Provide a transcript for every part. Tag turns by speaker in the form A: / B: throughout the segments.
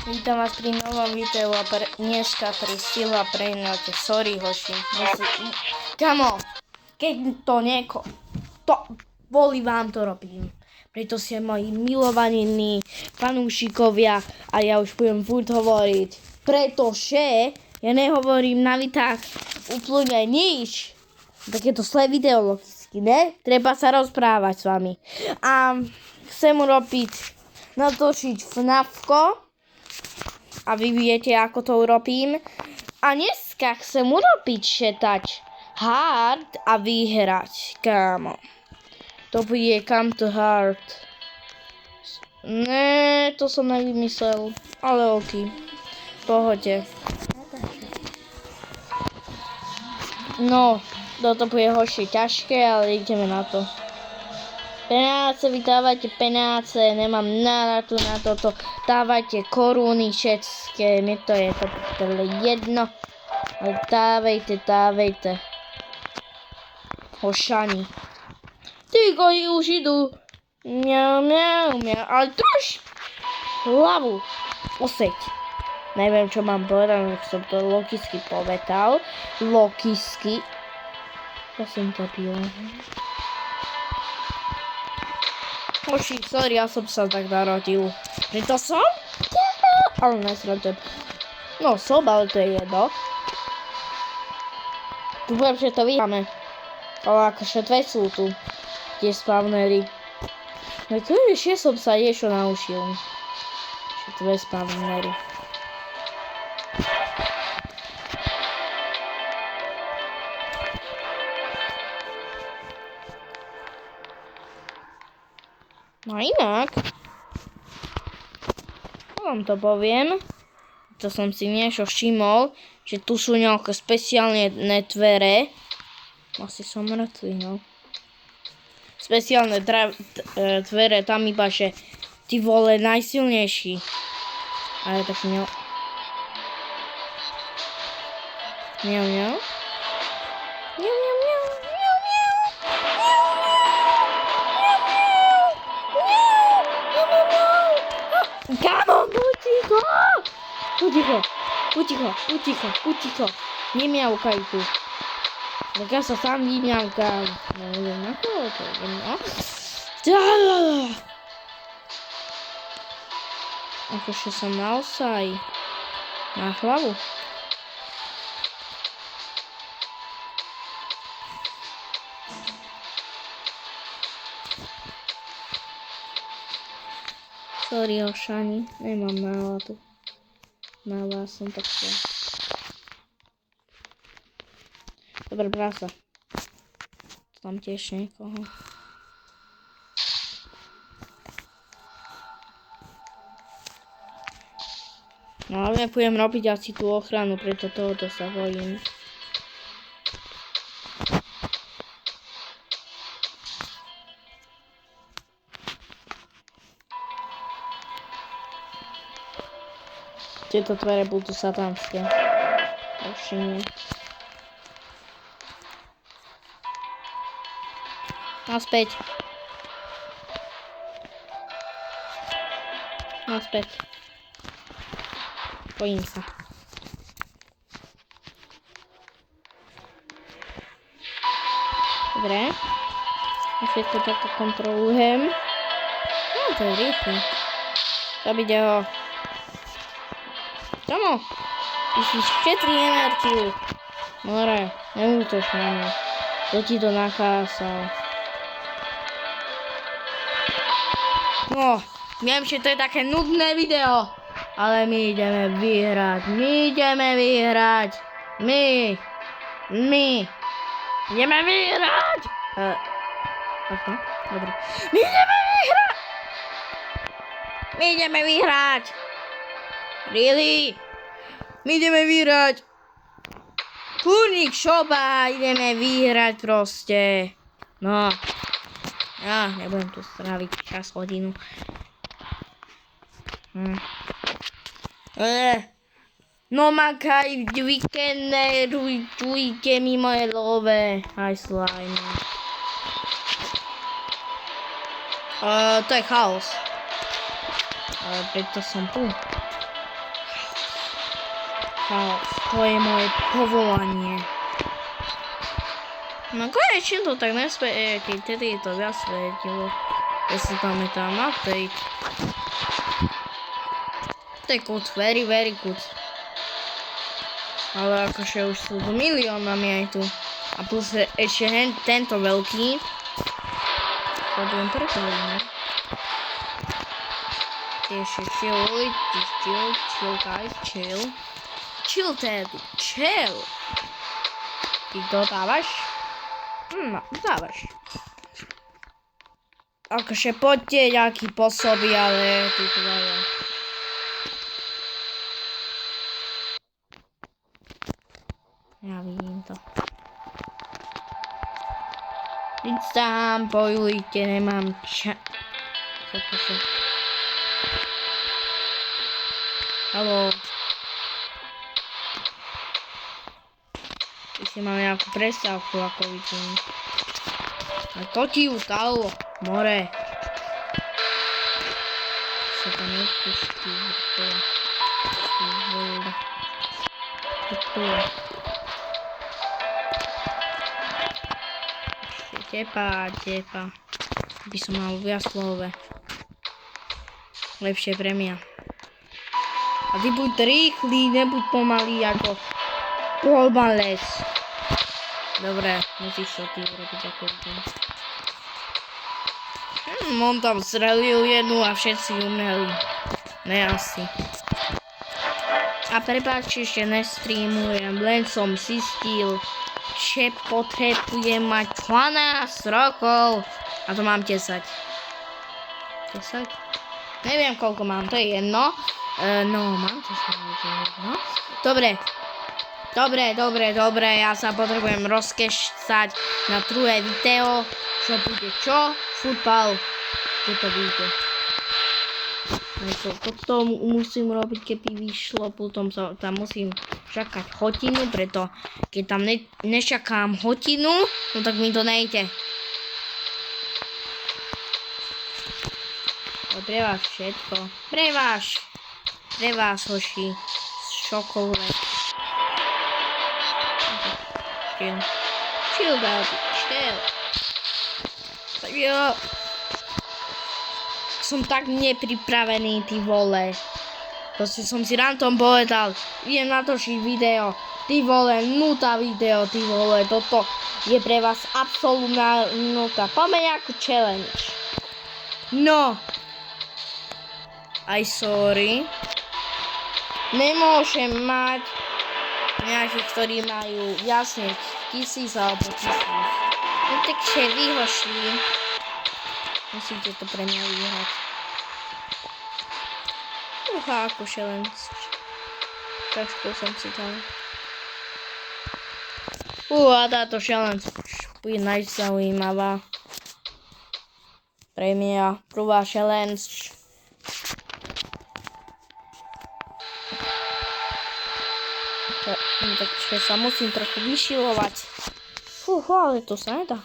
A: Vítam vás pri novom videu a dneska Priscilla prehnáte. Sorry hoši. Kamo, keď to boli vám to robím. Preto ste moji milovaní fanúšikovia a ja už budem furt hovoriť. Pretože ja nehovorím na vitách úplne nič. Tak je to zlé video logicky, ne? Treba sa rozprávať s vami. A chcem natočiť FNAFko. A vy viete, ako to urobím. A dneska chcem šetať hard a vyhrať, kámo. To bude Come to Hard. Ne, to som nevymyslel. Ale ok. Pohode. No, toto bude hoši ťažké, ale ideme na to. Penáce, vy dávajte penáce, nemám náradu na toto. Dávajte koruny všetké, mi to je to jedno. Ale dávejte. Hošani. Ty koji už idú. Miau, ale troš hlavu oseď. Neviem, čo mám povedať, ak som to logicky povedal. Logicky. Ja som to pil. Hoši, sorry, ja som sa tak narodil. Preto som? Ale nesradím. No som, ale to je jedno. Dúfam, že to vyhráme. Ale akože dve sú tu. Tie spawnery. No to je, že som sa niečo naučil. Že dve spawnery. No inak, vám to poviem, to som si niečo všimol, že tu sú nejaké speciálne dvere. Asi som mŕtvý, no. Speciálne dvere, tam iba, že ty vole najsilnejší. Ale tak miau. Kámo, buď ticho. Nemiaukaj tu. Tak ja sa sám vymiaukám. Neviem na koho to je, no. Akože som naozaj na hlavu. Sorry, hošani, nemám náladu. Na vás som tak chcel. Dobre, práca. Tam tiež niekoho. No ale budem robiť asi tú ochranu, preto tohoto sa bojím. Tieto dvere budú satanské. Všimni. Naspäť. Bojím sa. Dobre. Ja všetko takto kontrolujem. No, to je rýchlo. Zabite ho. Čomo? Ty si šetrí energiu. More, neútoč na mňa. To ti to nakázal. No, viem, že to je také nudné video. Ale my ideme vyhrať. My ideme vyhrať. My ideme vyhrať. Takto? Dobre. My ideme vyhrať. Really? My ideme vyhrať. Kurník šoba, ideme vyhrať proste. No. Ja nebudem tu stráviť čas hodinu. No makaj, dvojke mi moje love. Aj slime. To je chaos. Ale preto som tu. Chaos. To je moje povolanie. No konečne to tak nespe... keď tedy je to viac svetilo. Ja si pamätám update. To je good, very good. Ale akože už sú tu miliónami aj tu. A plus ešte tento veľký. To budem prepovedať, ne? Ešte chill guys, chill. Chill tedy, chill. Ty to dávaš? No, dávaš. Akože poďte nejaký posoby, ale tu to dajú. Ja vidím to. Íď tam, bojujte, nemám čas. Co to sú? Haló. Ešte mám nejakú prestávku, ako vidím. A to ti utalo, more. Sa to nepustí, to je. Tepa. By som mal viac slove. Lepšie pre mňa. A ty buď rýchly, nebuď pomalý ako polbalec. Dobre, musíš to ty urobiť ako vidím. On tam strelil jednu a všetci umreli. Ne asi. A prepáč, ešte nestreamujem, len som zistil, že potrebujem mať 12 rokov. A to mám 10. 10? Neviem koľko mám, to je jedno. No, mám 10, no. Dobre, ja sa potrebujem rozkešcať na druhé video. Čo bude čo? Futbal. Čo to bude? Toto musím robiť, keby vyšlo, potom tam musím čakať hodinu, preto keď tam nečakám hodinu, no tak mi to nejde. Pre vás všetko. Pre vás, hoši. Šokoľvek. Chill, baby. Chill. Tak jo. Som tak nepripravený, ty vole. Proste som si rantom povedal, idem natočiť video. Ty vole, nuta video, ty vole. Toto je pre vás absolútna nuta. Poďme nejakú challenge. No. Aj sorry. Nemôžem mať nejakých, ktorí majú jasne 1000 alebo 1000. No takže vyhošli. Musíte to pre mňa vyhrať. Akože len trošku som si dal. A táto challenge bude najzaujímavá. Pre mňa prvá challenge. Takže sa musím trochu vyšilovať. Ale to sa nedá.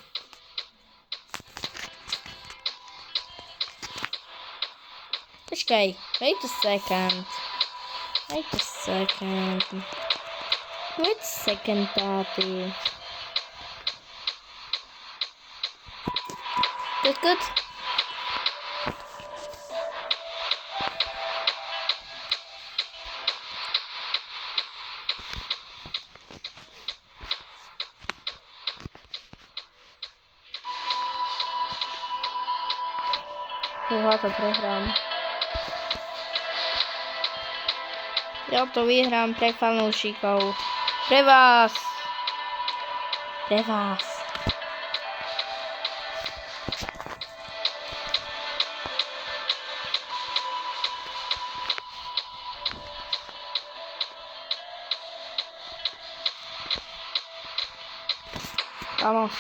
A: Počkaj, wait a second, táty. Good. To prehrám. Ja to vyhrám pre fanúšikov. Pre vás. Vamos.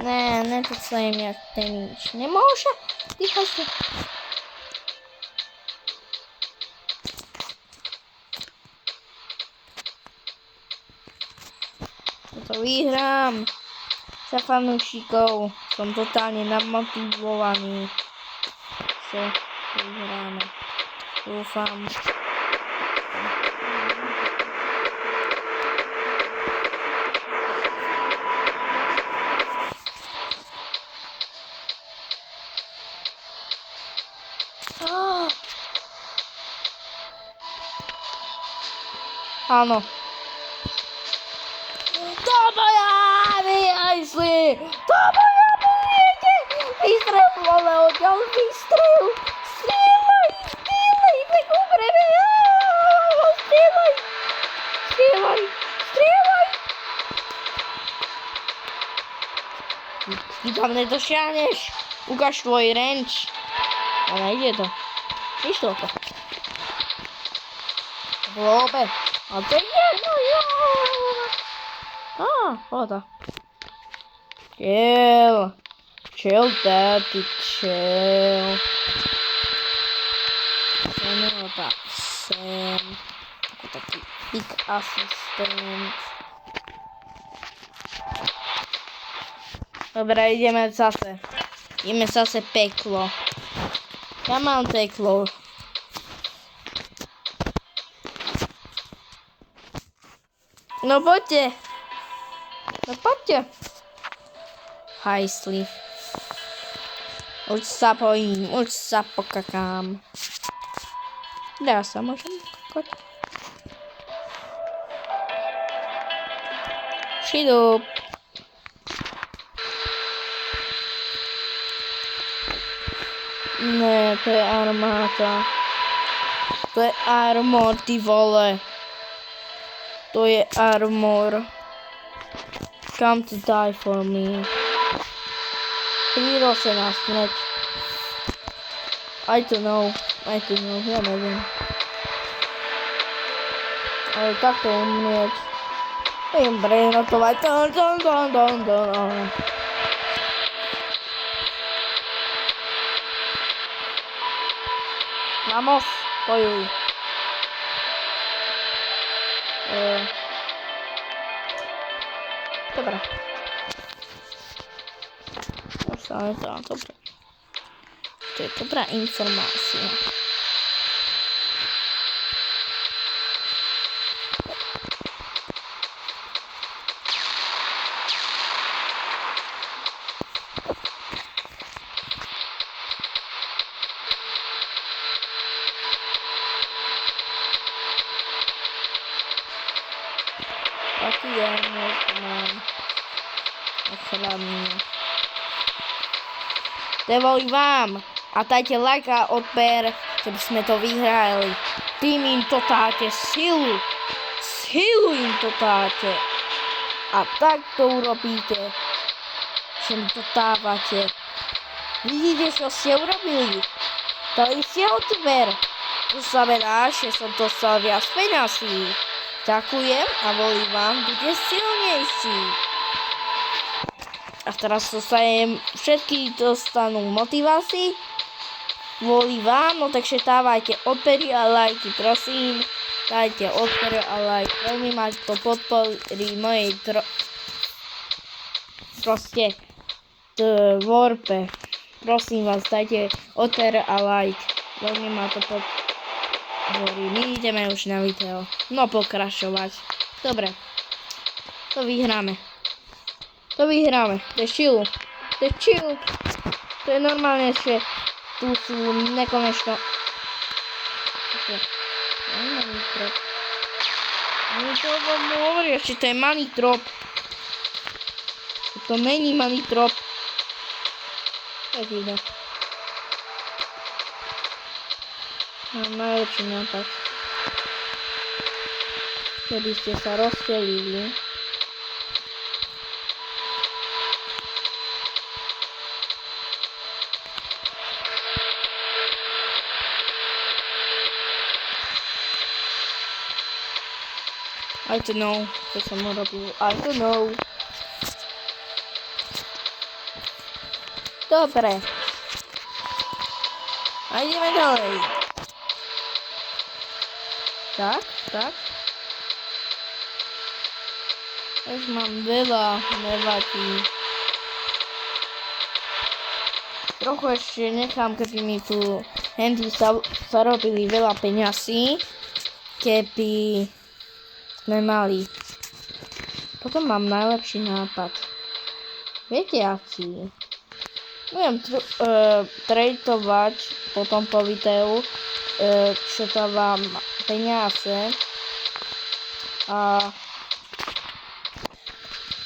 A: Ne, to svojím jak tenič. Nemôže? Dýchaj sa. To vyhrám. Za fanúšikov. Som totálne namotivovaný. Že vyhráme. Dúfam. Áno. To moja vyjajsli! To moja vyjete! Vystrel, vole, oddiaľ, vystrel! Strieľaj, strieľaj, tak umreme! Strieľaj! Strieľaj, strieľaj! Ty tam nedošiahneš! Ukáž tvoj range. A nejde to. Vyšlo to. Vôbe. A to je jedno, jo. Voda. Chill. Chill, daddy, chill. Sem tak, sem. Ako taký big asistent. Dobre, ideme zase. Ideme zase peklo. Ja mám peklo. No poďte. No poďte. Hajsli. Už sa pojím, už sa pokakám. Ja sa môžem kakať. Šidup. Ne, to je armáta. To je armor, ty vole. To je armor. Come to die for me. Príro sa na smrť. I don't know, ja neviem. Ale takto umrieť. Viem prenotovať. Vamos, bojuj. Dobre. Dostane to, dobre. To je dobrá informácia. Taký jarno mám ochranný. Devoli vám a dajte like a odber, keby sme to vyhrali. Tým im to dáte silu. Silu im to dáte. A tak to urobíte, že mi to dávate. Vidíte, čo ste urobili? Dali ste odber. To znamená, že som dostal viac peňazí. Ďakujem a volí vám, bude silnejší. A teraz dostanem, všetky dostanú motivácii. Volí vám, no takže dávajte odbery a lajky, prosím. Dajte odbery a like. Veľmi ma to podporí mojej proste tvorbe. Prosím vás, dajte odber a like. Veľmi ma to podporí. My ideme už na video. No pokračovať. Dobre. To vyhráme. To je chill. To je normálne, že tu sú nekonečno. Manitrop vám hovorí, že to je manitrop. To není manitrop. To je divné. Mám najlepší nápad. Keby ste sa rozdelili. I don't know, čo som urobil. I don't know. Dobre. A ideme ďalej. Tak. Už mám veľa, nevadí. trochu ešte nechám, keby mi tu handy zarobili veľa peňazí, keby sme mali. Potom mám najlepší nápad. Viete aký? Budem tradeovať potom po videu, čo dávam peniaze a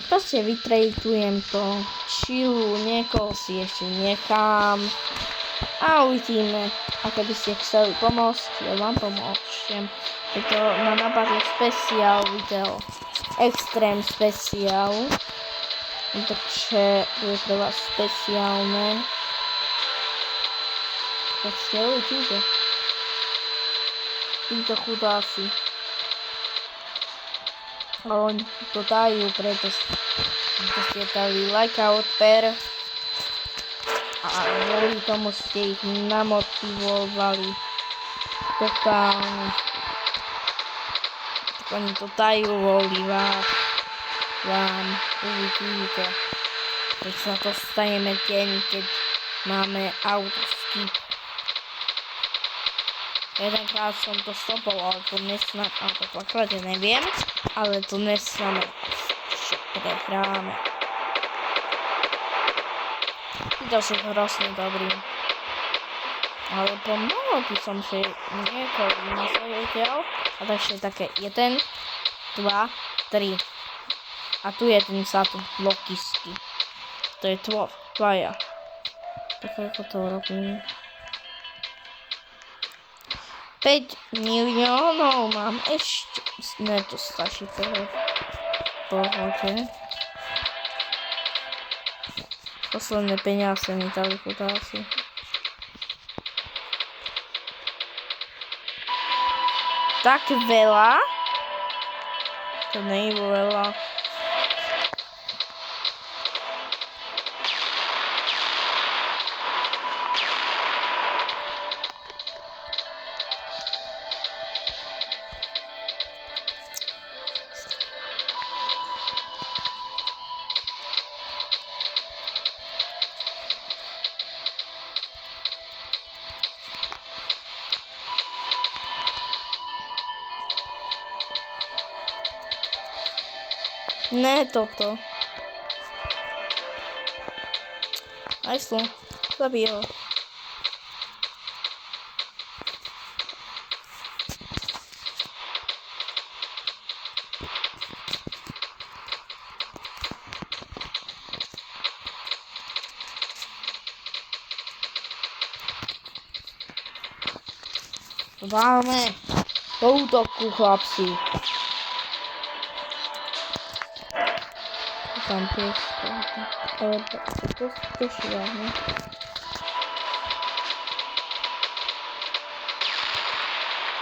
A: proste vytradujem to, šilu, niekoho si ešte nechám a uvidíme. A keby ste chceli pomôcť, ja vám pomôžem. Je to na napadlo speciál video, extrém speciál, takže bude pre vás speciálne. Proste uvidíte. Títo chudáci. A oni to dajú, preto ste dali like a odber. A kvôli tomu ste ich namotivovali. Totálne. Tak oni to dajú kvôli vám. Uvidíte. Keď sa to staneme deň, keď máme autoskip. Jedenkrát som to stopol, ale to nesnad, alebo dvakrát, neviem, ale to nesnad, že prehráme. Títo sú hrozne dobrý. Ale pomohol by som si niekoho naslediteľ, a takže také 1, 2, 3. A tu je ten satu, logicky. To je tvoja. Tak ako to robím. 5 miliónov mám ešte. Ne, to stačí pohode. Posledné peniaze mi dali chudáci. Tak veľa? To nie je veľa. Ne toto. Ajslo, zabij ho. Máme do útoku, chlapci. Tam pieska, ale to šialne.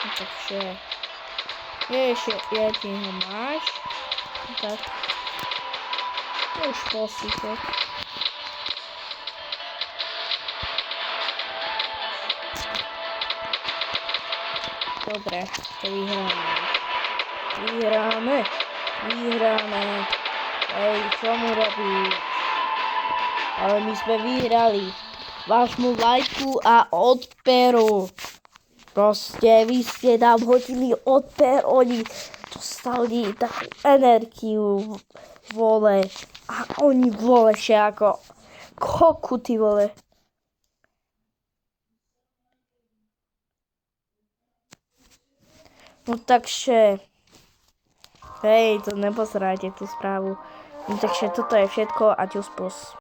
A: Takže, ešte ho máš, tak, už posítek. Dobre, to vyhráme. Hej, čo mu robíš? Ale my sme vyhrali. Vášmu lajku a odberu. Proste vy ste tam hodili odber, oni dostali takú energiu, vole. A oni vole ako kokuty, vole. No takže, hej, to nepozerajte tú správu. No takže toto je všetko a čus plus.